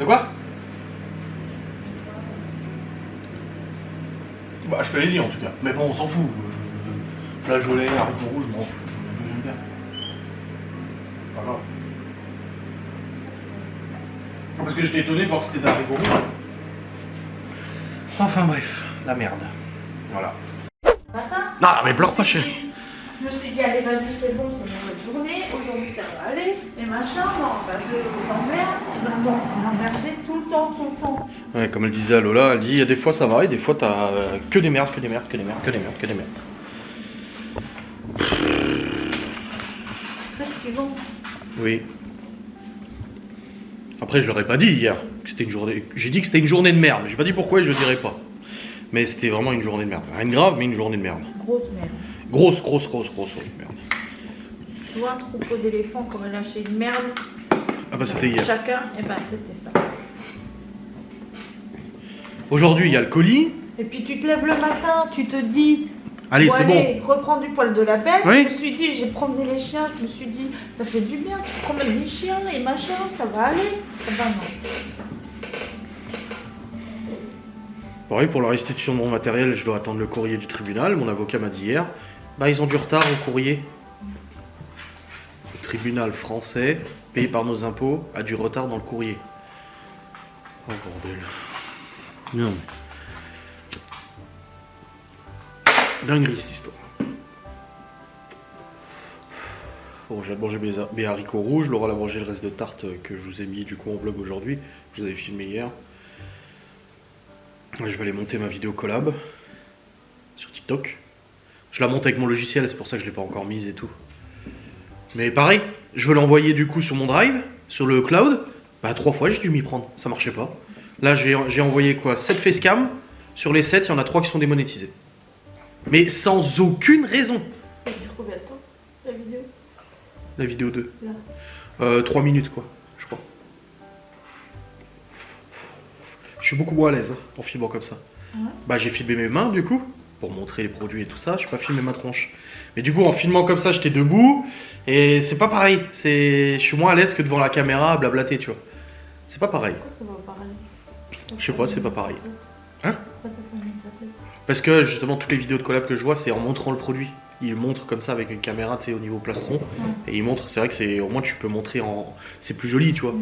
A: De quoi? Bah je te l'ai dit en tout cas. Mais bon on s'en fout. Flageolet, haricots rouges, je m'en fous. J'aime bien. Pas grave. Parce que j'étais étonné de voir que c'était des haricots rouges. Enfin bref, la merde. Voilà. Non mais pleure pas chérie.
C: Je me suis dit, allez, vas-y, c'est bon, c'est une bonne journée. Aujourd'hui, ça va aller. Et machin, non, bah, je t'emmerde. Ben bon, on m'emmerdait tout le temps, tout le temps.
A: Ouais, comme elle disait à Lola, elle dit, il y a des fois ça va et des fois t'as que des merdes, que des merdes, que des merdes, que des merdes, que des merdes.
C: Parce que suivant.
A: Oui. Après, je leur ai pas dit hier que c'était une journée. J'ai dit que c'était une journée de merde. J'ai pas dit pourquoi et je dirais pas. Mais c'était vraiment une journée de merde. Rien de grave, mais une journée de merde.
C: Grosse merde.
A: Grosse merde.
C: Tu vois un troupeau d'éléphants comme a lâché une merde.
A: Ah bah c'était hier.
C: Chacun, et ben c'était ça.
A: Aujourd'hui, il y a le colis.
C: Et puis tu te lèves le matin, tu te dis.
A: Allez, c'est bon.
C: Reprends du poil de la bête.
A: Oui.
C: Je me suis dit, j'ai promené les chiens, je me suis dit, ça fait du bien, tu promènes les chiens et machin, ça va aller. Eh ben non.
A: Pareil, pour la restitution de mon matériel, je dois attendre le courrier du tribunal. Mon avocat m'a dit hier, bah ils ont du retard au courrier. Le tribunal français, payé par nos impôts, a du retard dans le courrier. Oh bordel. Non mais... Dinguerie cette histoire. Bon, j'ai mangé mes haricots rouges, Laura a mangé le reste de tarte que je vous ai mis du coup en vlog aujourd'hui. Je vous avais filmé hier. Je vais aller monter ma vidéo collab sur TikTok. Je la monte avec mon logiciel, c'est pour ça que je l'ai pas encore mise et tout. Mais pareil, je veux l'envoyer du coup sur mon drive, sur le cloud. Bah 3 fois j'ai dû m'y prendre, ça marchait pas. Là j'ai envoyé quoi 7 facecam. Sur les 7, il y en a 3 qui sont démonétisés. Mais sans aucune raison.
C: Ça dure combien de temps la vidéo?
A: La vidéo 2.
C: Là.
A: 3 minutes quoi, je crois. Je suis beaucoup moins à l'aise en filmant comme ça.
C: Ouais.
A: Bah j'ai filmé mes mains du coup, pour montrer les produits et tout ça, je suis pas filmé ma tronche. Mais du coup en filmant comme ça, j'étais debout, et c'est pas pareil. Je suis moins à l'aise que devant la caméra à blablater, tu vois. C'est pas pareil.
C: Pourquoi ça va pareil?
A: Je sais pas, c'est pas pareil. Hein?
C: Pourquoi t'as pas mis ta tête?
A: Parce que justement toutes les vidéos de collab que je vois, c'est en montrant le produit. Il montre comme ça avec une caméra, tu sais, au niveau plastron. Et il montre, c'est vrai que c'est au moins tu peux montrer en... C'est plus joli, tu vois.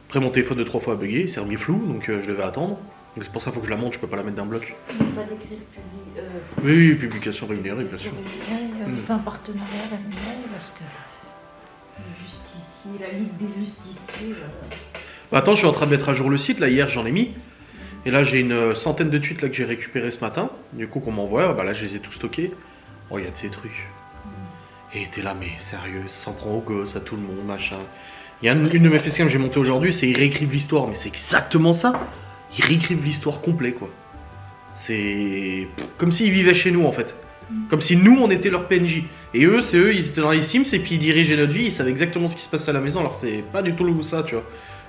A: Après mon téléphone de 3 fois a bugué, il s'est remis flou, donc je devais attendre. Donc c'est pour ça qu'il faut que je la monte, je peux pas la mettre d'un bloc.
C: On va pas d'écrire public.
A: Oui, publication rémunérée, bien sûr.
C: Enfin, partenariat rémunéré, parce que le justicier, la Ligue des justiciers.
A: Bah, attends, je suis en train de mettre à jour le site, là hier j'en ai mis. Et là j'ai une centaine de tweets là, que j'ai récupérés ce matin, du coup qu'on m'envoie, bah là je les ai tous stockés. Oh, il y a de ces trucs. Et t'es là, mais sérieux, ça s'en prend aux gosses, à tout le monde, machin. Il y a une de mes facecam que j'ai montée aujourd'hui, c'est ils réécrivent l'histoire, mais c'est exactement ça. Ils réécrivent l'histoire complète, quoi. C'est comme s'ils vivaient chez nous, en fait. Comme si nous, on était leur PNJ. Et eux, c'est eux, ils étaient dans les Sims, et puis ils dirigeaient notre vie, ils savaient exactement ce qui se passait à la maison, alors c'est pas du tout ça, tu vois.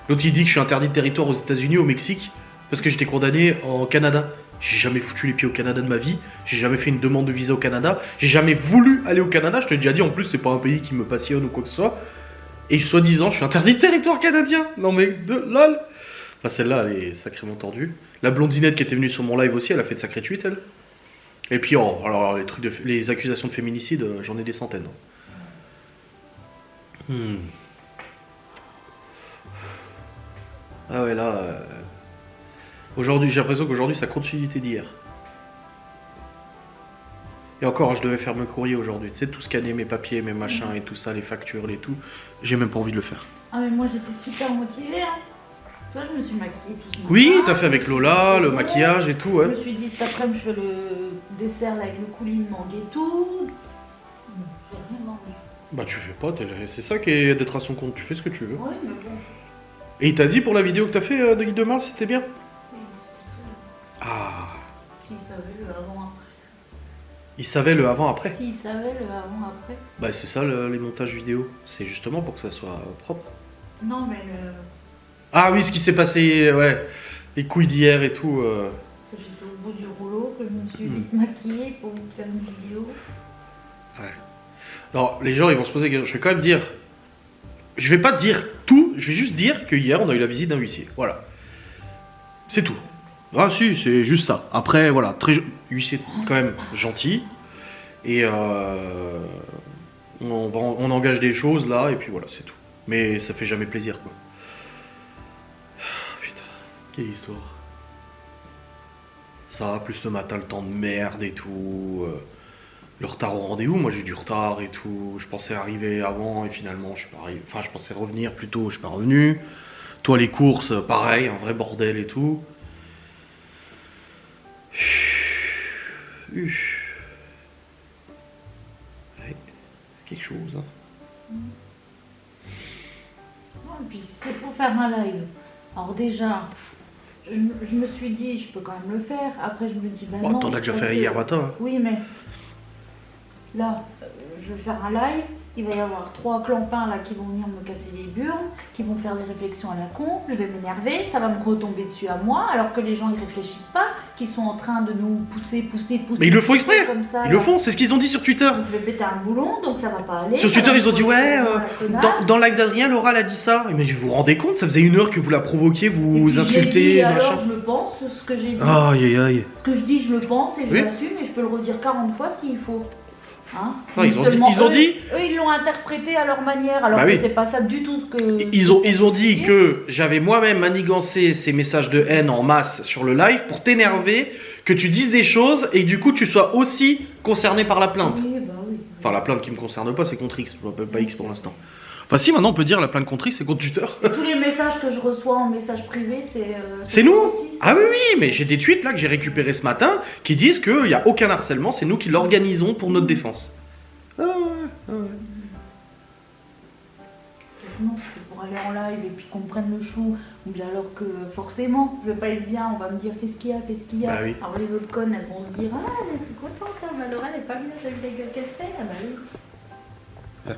A: L'autre, il dit que je suis interdit de territoire aux États-Unis, au Mexique, parce que j'étais condamné en Canada. J'ai jamais foutu les pieds au Canada de ma vie, j'ai jamais fait une demande de visa au Canada, j'ai jamais voulu aller au Canada, je te l'ai déjà dit, en plus, c'est pas un pays qui me passionne ou quoi que ce soit. Et soi-disant, je suis interdit de territoire canadien. Non mais, lol. Enfin, celle-là, elle est sacrément tordue. La blondinette qui était venue sur mon live aussi, elle a fait de sacrées tweets, elle. Et puis, oh, alors, les trucs les accusations de féminicide, j'en ai des centaines. Ah ouais, là... Aujourd'hui, j'ai l'impression qu'aujourd'hui, ça continuité d'hier. Et encore, je devais faire mes courriers aujourd'hui. Tu sais, tout scanner mes papiers, mes machins et tout ça, les factures, les tout. J'ai même pas envie de le faire.
C: Ah, mais moi j'étais super motivée, hein. Toi, je me suis maquillée tout ce matin.
A: Oui, t'as fait avec Lola, le maquillage et tout,
C: Je
A: ouais.
C: me suis dit, cet après-midi, je fais le dessert là, avec le coulis de mangue et tout. J'ai rien envie.
A: Bah tu fais pas, c'est ça qui est d'être à son compte, tu fais ce que tu veux.
C: Ouais, mais bon.
A: Et il t'a dit pour la vidéo que t'as fait de Guy de Mars, c'était bien? Ah,
C: Il savait le avant-après.
A: il savait le avant-après.
C: S'il savait le avant-après.
A: Bah c'est ça les montages vidéo, c'est justement pour que ça soit propre.
C: Non, mais le.
A: Ah oui, ce qui s'est passé, ouais, les couilles d'hier et tout.
C: Que j'étais au bout du rouleau, que je me suis vite maquillée pour vous faire une vidéo.
A: Ouais. Alors les gens ils vont se poser des questions, je vais quand même dire... Je vais pas dire tout, je vais juste dire que hier on a eu la visite d'un huissier, voilà. C'est tout. Ah si, c'est juste ça. Après voilà, huissier quand même gentil. Et on engage des choses là, et puis voilà, c'est tout. Mais ça fait jamais plaisir quoi. Putain, quelle histoire. Ça, plus le matin, le temps de merde et tout. Le retard au rendez-vous, moi j'ai eu du retard et tout. Je pensais arriver avant et finalement je suis pas arrivé. Enfin, je pensais revenir plus tôt, je suis pas revenu. Toi, les courses, pareil, un vrai bordel et tout. Ouais, quelque chose. Hein.
C: puis c'est pour faire un live. Alors déjà, je me suis dit, je peux quand même le faire. Après, je me dis, ben non.
A: T'en as déjà
C: parce
A: fait
C: que-
A: hier matin. Hein.
C: Oui, mais là, je vais faire un live. Il va y avoir 3 clampins là qui vont venir me casser les burnes, qui vont faire des réflexions à la con. Je vais m'énerver, ça va me retomber dessus à moi, alors que les gens ils réfléchissent pas, qu'ils sont en train de nous pousser.
A: Mais ils le font exprès.
C: comme ça.
A: Ils le
C: là.
A: font, c'est ce qu'ils ont dit sur Twitter.
C: Donc, je vais péter un boulon, donc ça va pas aller.
A: Sur
C: ça
A: Twitter,
C: va
A: ils ont
C: me
A: dit ouais,
C: retomber dans la connasse.
A: dans le live d'Adrien, Laura elle a dit ça. Mais vous vous rendez compte, ça faisait 1 heure que vous la provoquiez,
C: Et
A: vous
C: puis, j'ai
A: insultez,
C: dit,
A: machin.
C: alors je le pense, ce que j'ai dit.
A: Aïe aïe aïe.
C: Ce que je dis, je le pense et je
A: Oui.
C: l'assume et je peux le redire 40 fois s'il faut. Hein.
A: Ah,
C: Mais
A: ils ont
C: seulement
A: dit-
C: eux, ils l'ont interprété à leur manière, alors
A: Bah
C: que
A: oui.
C: c'est pas ça du tout que.
A: Ils ont dit que j'avais moi-même manigancé ces messages de haine en masse sur le live pour t'énerver, que tu dises des choses et que du coup tu sois aussi concerné par la plainte.
C: Oui, bah oui.
A: Enfin, la plainte qui me concerne pas, c'est contre X. Je m'appelle pas X pour l'instant. Enfin, si, maintenant on peut dire la plainte contre X, c'est contre Twitter.
C: Tous les messages que je reçois en message privé, c'est.
A: C'est nous
C: aussi, c'est-
A: Ah oui, oui, mais j'ai des tweets là que j'ai récupérés ce matin qui disent qu'il n'y a aucun harcèlement, c'est nous qui l'organisons pour notre défense. Ah ouais, ah ouais.
C: Non, c'est pour aller en live et puis qu'on me prenne le chou. Ou bien alors que forcément, je vais pas être bien, on va me dire qu'est-ce qu'il y a, qu'est-ce qu'il y a.
A: Bah oui.
C: Alors les autres connes, elles vont se dire ah, je suis contente, hein, mais Laura, elle est pas bien, j'ai vu la gueule qu'elle fait. Ah bah oui.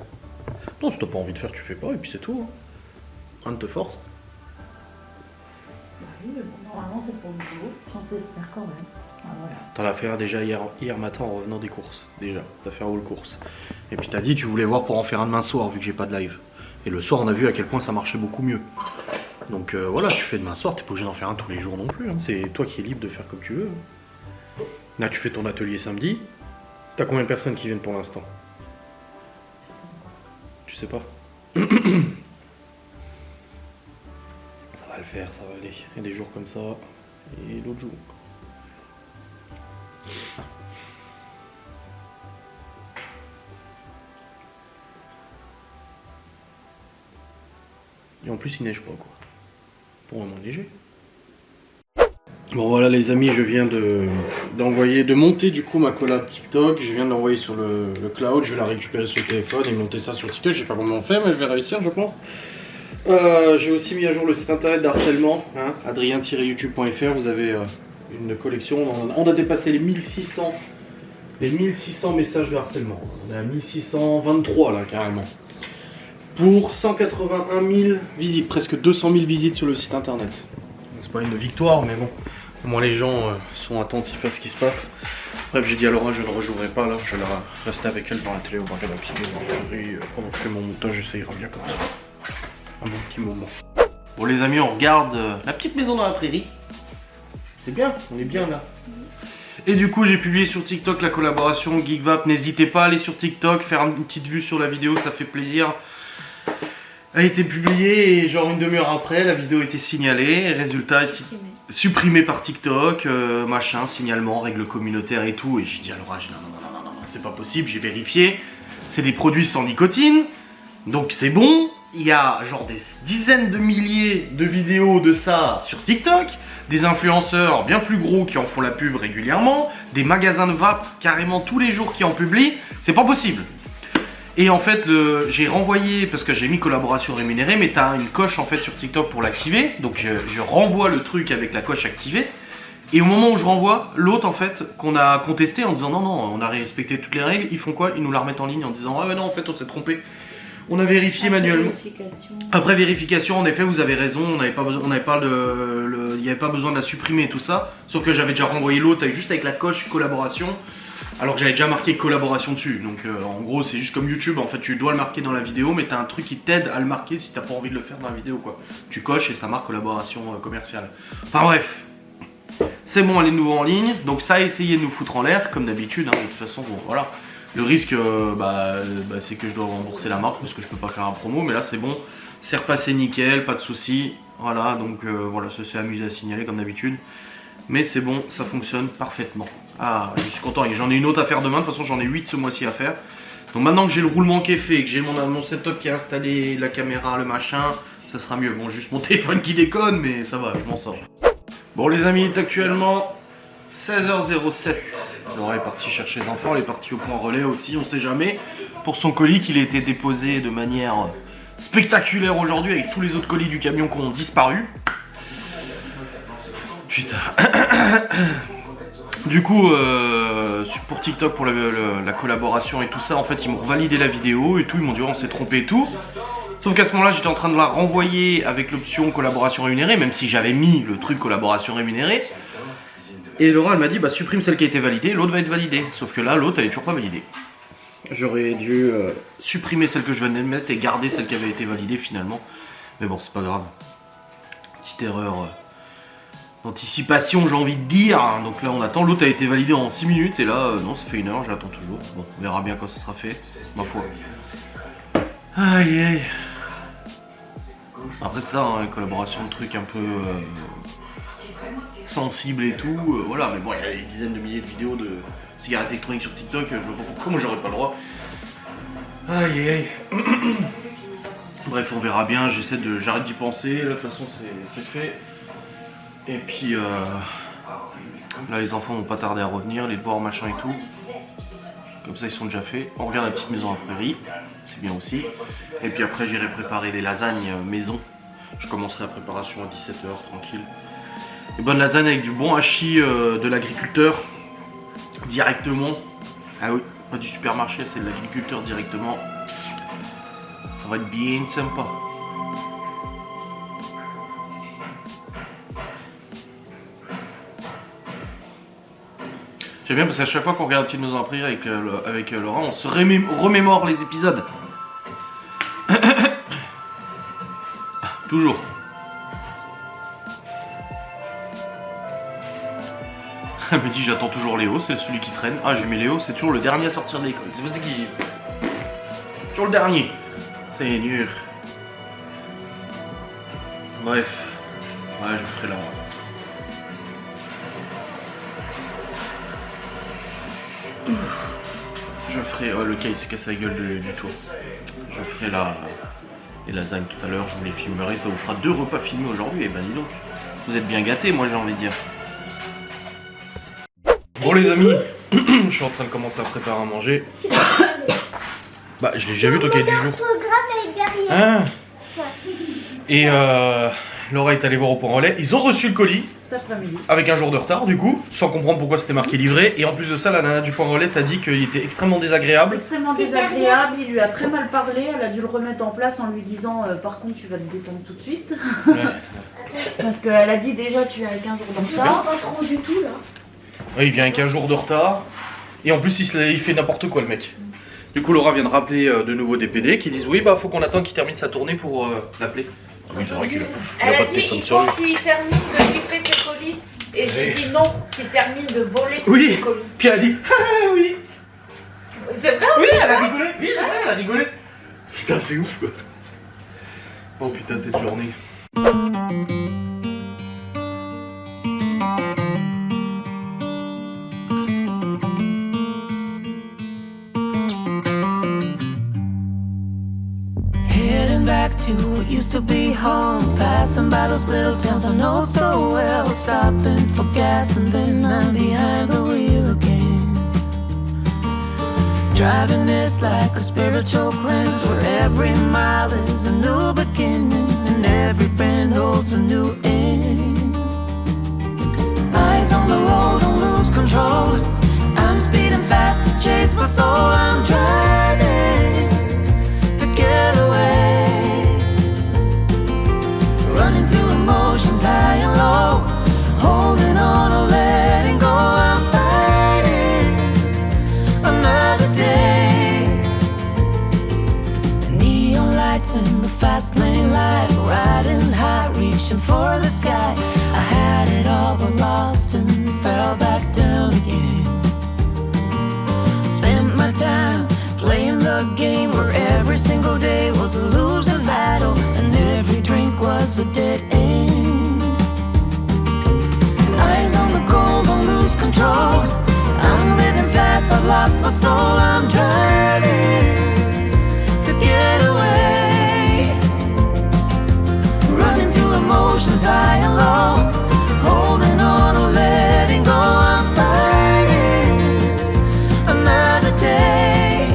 A: Non, si t'as pas envie de faire, tu fais pas, et puis c'est tout. Hein. Rien ne te force.
C: Bah oui, mais bon, normalement c'est pour le boulot, je suis censée le faire quand même. Ah, voilà.
A: T'en as fait déjà hier matin en revenant des courses. Déjà, t'as fait un haul course. Et puis t'as dit tu voulais voir pour en faire un demain soir vu que j'ai pas de live. Et le soir on a vu à quel point ça marchait beaucoup mieux. Donc voilà, tu fais demain soir, t'es pas obligé d'en faire un tous les jours non plus. Hein. C'est toi qui es libre de faire comme tu veux. Là tu fais ton atelier samedi. T'as combien de personnes qui viennent pour l'instant? Tu sais pas. Ça va le faire, ça va aller. Il y a des jours comme ça et d'autres jours. Et en plus il neige pas quoi. Pour le moment léger. Bon voilà les amis, je viens de monter du coup ma collab TikTok. Je viens de l'envoyer sur le cloud, je vais la récupérer sur le téléphone et monter ça sur TikTok. Je sais pas comment on fait mais je vais réussir je pense. J'ai aussi mis à jour le site internet d'harcèlement, hein, adrien-youtube.fr. Vous avez une collection, on a dépassé les 1600 messages de harcèlement. On est à 1623 là carrément. Pour 181 000 visites, presque 200 000 visites sur le site internet. C'est pas une victoire, mais bon, au moins les gens sont attentifs à ce qui se passe. Bref, j'ai dit à Laura, je ne rejouerai pas là, je vais rester avec elle devant la télé, on va regarder un petit peu pendant que je fais mon montage, ça ira bien comme ça. Un bon petit moment. Bon les amis, on regarde la petite maison dans la prairie. C'est bien, on est bien là. Et du coup, j'ai publié sur TikTok la collaboration Geekvap. N'hésitez pas à aller sur TikTok, faire une petite vue sur la vidéo, ça fait plaisir. A été publiée et genre une demi-heure après, la vidéo était signalée. Résultat, supprimé par TikTok, machin, signalement, règles communautaires et tout. Et j'ai dit à Laura, non, c'est pas possible, j'ai vérifié. C'est des produits sans nicotine, donc c'est bon. Il y a genre des dizaines de milliers de vidéos de ça sur TikTok. Des influenceurs bien plus gros qui en font la pub régulièrement. Des magasins de vape carrément tous les jours qui en publient. C'est pas possible. Et en fait, j'ai renvoyé, parce que j'ai mis collaboration rémunérée, mais t'as une coche en fait sur TikTok pour l'activer. Donc je renvoie le truc avec la coche activée. Et au moment où je renvoie, l'autre en fait, qu'on a contesté en disant non, on a respecté toutes les règles, ils font quoi? Ils nous la remettent en ligne en disant ah ouais non, en fait on s'est trompé. On a vérifié manuellement. Après vérification, en effet, vous avez raison, il n'y avait pas besoin de la supprimer et tout ça. Sauf que j'avais déjà renvoyé l'autre juste avec la coche collaboration. Alors que j'avais déjà marqué collaboration dessus, donc en gros c'est juste comme YouTube, en fait tu dois le marquer dans la vidéo mais t'as un truc qui t'aide à le marquer si t'as pas envie de le faire dans la vidéo quoi. Tu coches et ça marque collaboration commerciale. Enfin bref, c'est bon, elle est de nouveau en ligne, donc ça a essayé de nous foutre en l'air comme d'habitude, hein, de toute façon bon voilà. Le risque c'est que je dois rembourser la marque parce que je peux pas faire un promo, mais là c'est bon, c'est repassé nickel, pas de soucis, voilà donc voilà ça s'est amusé à signaler comme d'habitude. Mais c'est bon, ça fonctionne parfaitement. Ah, je suis content, et j'en ai une autre à faire demain, de toute façon j'en ai 8 ce mois-ci à faire. Donc maintenant que j'ai le roulement qui est fait, que j'ai mon setup qui est installé, la caméra, le machin, ça sera mieux. Bon, juste mon téléphone qui déconne, mais ça va, je m'en sors. Bon les amis, il est actuellement 16h07. Laura est partie chercher les enfants, elle est partie au point relais aussi, on sait jamais. Pour son colis qu'il a été déposé de manière spectaculaire aujourd'hui avec tous les autres colis du camion qui ont disparu. Putain. Du coup, pour TikTok, pour la collaboration et tout ça, en fait, ils m'ont revalidé la vidéo et tout. Ils m'ont dit, oh, on s'est trompé et tout. Sauf qu'à ce moment-là, j'étais en train de la renvoyer avec l'option collaboration rémunérée, même si j'avais mis le truc collaboration rémunérée. Et Laura, elle m'a dit, bah supprime celle qui a été validée, l'autre va être validée. Sauf que là, l'autre, elle est toujours pas validée. J'aurais dû supprimer celle que je venais de mettre et garder celle qui avait été validée finalement. Mais bon, c'est pas grave. Petite erreur d'anticipation, j'ai envie de dire. Donc là, on attend. L'autre a été validée en 6 minutes et là, non, ça fait 1 heure, j'attends toujours. Bon, on verra bien quand ça sera fait, ma foi. Aïe aïe. Après ça, hein, une collaboration de trucs un peu sensibles et tout, voilà. Mais bon, il y a des dizaines de milliers de vidéos de cigarettes électroniques sur TikTok, je vois pas pourquoi moi j'aurais pas le droit. Aïe aïe aïe. Bref, on verra bien, j'arrête d'y penser, là de toute façon c'est fait. Et puis là les enfants vont pas tarder à revenir, les devoirs machin et tout. Comme ça ils sont déjà faits. On regarde la petite maison à prairie, c'est bien aussi. Et puis après j'irai préparer les lasagnes maison. Je commencerai la préparation à 17h tranquille. Des bonnes lasagnes avec du bon hachis de l'agriculteur directement. Ah oui, pas du supermarché, c'est de l'agriculteur directement. Ça va être bien sympa. J'aime bien parce qu'à chaque fois qu'on regarde Petite Maison à Prairie avec Laura, on se remémore les épisodes. Toujours. Elle me dit j'attends toujours Léo, c'est celui qui traîne. Ah j'ai mis Léo, c'est toujours le dernier à sortir de l'école. C'est pas ce qui... Toujours le dernier. C'est dur. Bref. Ouais, je ferai là. Je ferai... Oh, le cas il s'est cassé la gueule du tour. Je ferai les lasagnes tout à l'heure, je vous les filmerai. Ça vous fera 2 repas filmés aujourd'hui. Et ben dis donc. Vous êtes bien gâtés, moi j'ai envie de dire. Bon les amis, je suis en train de commencer à préparer à manger. Bah je l'ai déjà vu toi qui est du jour. Ah. Et Laura est allée voir au point relais. Ils ont reçu le colis
C: Cet après-midi.
A: avec un jour de retard du coup, sans comprendre pourquoi c'était marqué livré. Et en plus de ça, la nana du point relais t'a dit qu'il était extrêmement désagréable.
C: Extrêmement désagréable, il lui a très mal parlé, elle a dû le remettre en place en lui disant par contre tu vas te détendre tout de suite.
A: Ouais.
C: Parce qu'elle a dit déjà tu es avec un jour de retard.
B: Pas trop du tout là.
A: Ouais, il vient avec un jour de retard. Et en plus il fait n'importe quoi le mec. Du coup Laura vient de rappeler de nouveau des PD qui disent oui bah faut qu'on attende qu'il termine sa tournée pour l'appeler. Oui c'est vrai qu'il a
C: Elle
A: pas
C: a
A: de
C: dit
A: téléphone
C: il
A: sur
C: faut
A: lui.
C: qu'il termine de livrer ses colis. Et j'ai dit non, qu'il termine de voler
A: Oui.
C: ses colis.
A: Puis elle a dit ah oui.
C: C'est vrai
A: Oui elle a rigolé. Oui je sais elle a rigolé. Putain c'est ouf quoi. Oh putain cette journée.
D: Heading back to what used to be home, passing by those little towns I know so well, stopping for gas and then I'm behind the wheel again. Driving this like a spiritual cleanse, where every mile is a new beginning and every bend holds a new end. Eyes on the road, don't lose control. I'm speeding fast to chase my soul. I'm driving to get away, running through emotions high and low, holding on or letting go. I'm fighting another day. Neon lights in the fast lane life, riding high, reaching for the sky. I had it all but lost and fell back down again. Spent my time playing the game where every single day was a losing battle and every drink was a dead end. Eyes on the goal, don't lose control. I'm living fast, I've lost my soul. I'm driving to get away, running through emotions high and low, holding on or letting go. I'm fighting another day.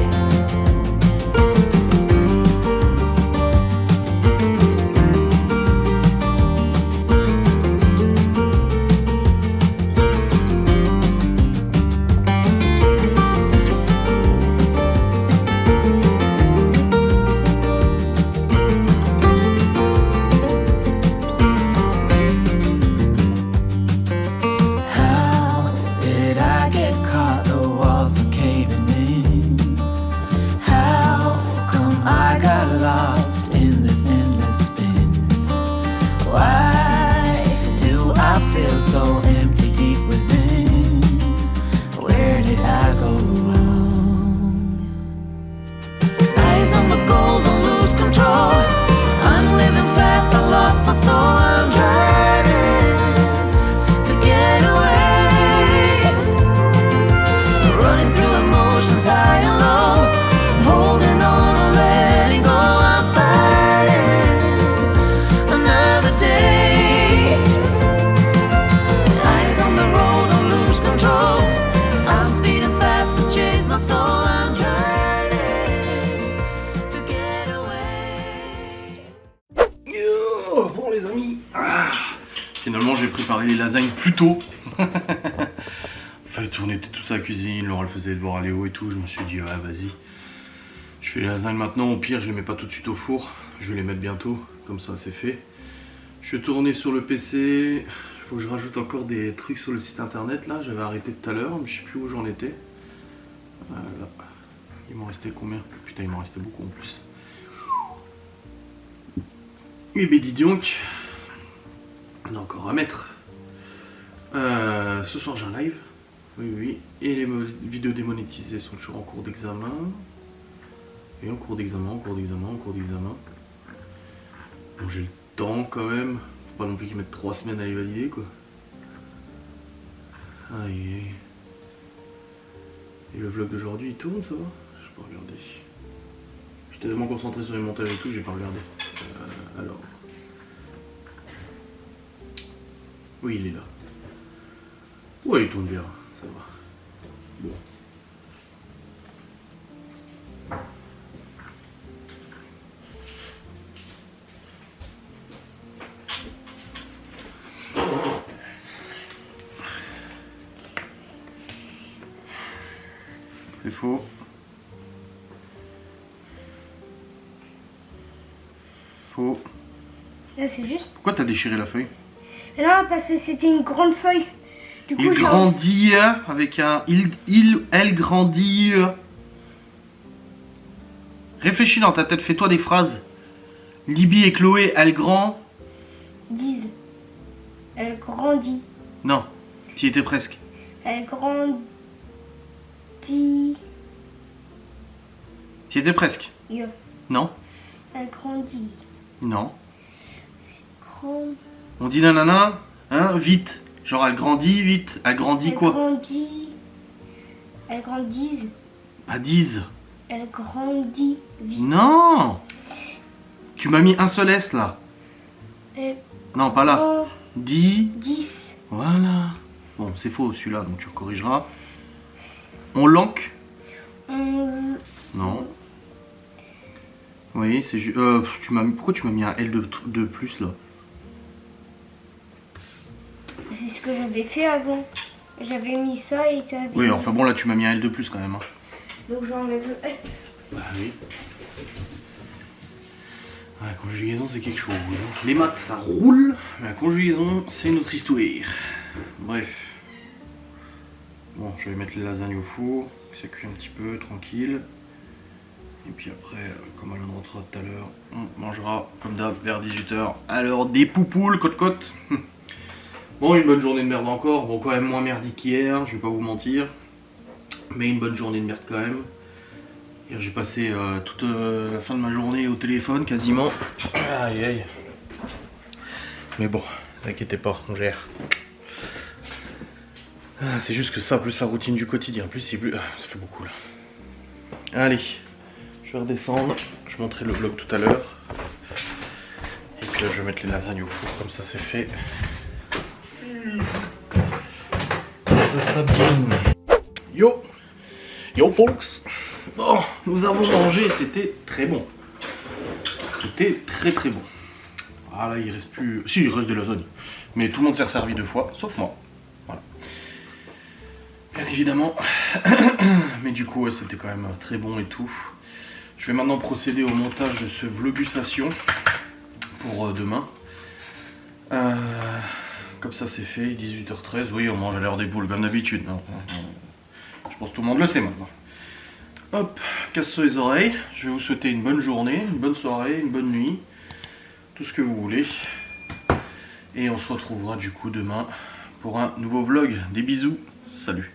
D: was so empty deep within. Where did I go wrong? Eyes on the goal, don't lose control. I'm living fast, I lost my soul. I'm driving to get away, running through emotions high and low, holding on and letting go. I'm fighting another day. Eyes on the road, don't lose control. I'm speeding fast to chase my soul. I'm driving to get away.
A: Yo, bon les amis, finalement j'ai préparé les lasagnes plus tôt. En fait on était tous à la cuisine, Laura elle faisait les devoirs à Léo et tout, je me suis dit ouais vas-y. Je fais les lasagnes maintenant, au pire je les mets pas tout de suite au four, je vais les mettre bientôt, comme ça c'est fait. Je suis tourné sur le PC, il faut que je rajoute encore des trucs sur le site internet là, j'avais arrêté tout à l'heure, mais je sais plus où j'en étais. Là. Il m'en restait combien? Putain il m'en restait beaucoup en plus. Et ben dis donc, on a encore à mettre. Ce soir j'ai un live, oui, et les vidéos démonétisées sont toujours en cours d'examen. Et en cours d'examen. Bon j'ai le temps quand même, faut pas non plus qu'ils mettent 3 semaines à les valider quoi. Aïe. Et le vlog d'aujourd'hui il tourne, ça va? Je peux regarder. J'étais tellement concentré sur les montages et tout, j'ai pas regardé. Alors. Oui, il est là. Ouais, il tourne bien, ça va. Bon. C'est faux. Faux.
E: Là, c'est juste.
A: Pourquoi t'as déchiré la feuille?
E: Non, parce que c'était une grande feuille. Du coup,
A: Il grandit avec un elle grandit. Réfléchis dans ta tête, fais-toi des phrases. Libby et Chloé, elles
E: disent. Elle grandit.
A: Non, t'y étais presque.
E: Elle grandit.
A: T'y étais presque.
E: Yo.
A: Non,
E: Elle grandit.
A: non.
E: Grand.
A: On dit nanana, hein, vite. Genre elle grandit vite. Elle grandit
E: Elle
A: quoi?
E: grandit. Elle grandit.
A: À 10.
E: Elle grandit vite.
A: Non. Tu m'as mis un seul S là.
E: Elle
A: Non, pas là. 10.
E: 10.
A: Voilà. Bon, c'est faux celui-là, donc tu corrigeras. On l'anque?
E: 11.
A: Non. Oui, c'est juste. Pourquoi tu m'as mis un L de plus là?
E: C'est ce que j'avais fait avant. J'avais mis ça et tu avais.
A: Oui, enfin bon, là tu m'as mis un L de plus quand même. Hein.
E: Donc j'enlève le L.
A: Bah oui. La conjugaison c'est quelque chose. Hein. Les maths ça roule, mais la conjugaison c'est une autre histoire. Bref. Bon, je vais mettre les lasagnes au four, que ça cuit un petit peu, tranquille. Et puis après, comme Alain rentrera tout à l'heure, on mangera comme d'hab vers 18 h à l'heure des poupoules, côte-côte. Bon, une bonne journée de merde encore. Bon, quand même moins merdique qu'hier, je vais pas vous mentir. Mais une bonne journée de merde quand même. Hier, j'ai passé toute la fin de ma journée au téléphone quasiment. Aïe aïe. Mais bon, ne vous inquiétez pas, on gère. C'est juste que ça, plus la routine du quotidien, plus c'est plus. Ça fait beaucoup là. Allez, je vais redescendre. Je montrerai le vlog tout à l'heure. Et puis là, je vais mettre les lasagnes au four, comme ça c'est fait. Ça sera bien. Yo! Yo folks! Bon, nous avons mangé, c'était très bon. C'était très très bon. Ah là, il reste plus. Si, il reste des lasagnes. Mais tout le monde s'est resservi 2 fois, sauf moi. Voilà. Bien évidemment. Mais du coup, ouais, c'était quand même très bon et tout. Je vais maintenant procéder au montage de ce vlogusation pour demain. Comme ça c'est fait, 18 h 13. Oui, on mange à l'heure des boules comme d'habitude. Je pense que tout le monde le sait maintenant. Hop, casse sur les oreilles. Je vais vous souhaiter une bonne journée, une bonne soirée, une bonne nuit. Tout ce que vous voulez. Et on se retrouvera du coup demain pour un nouveau vlog. Des bisous, salut.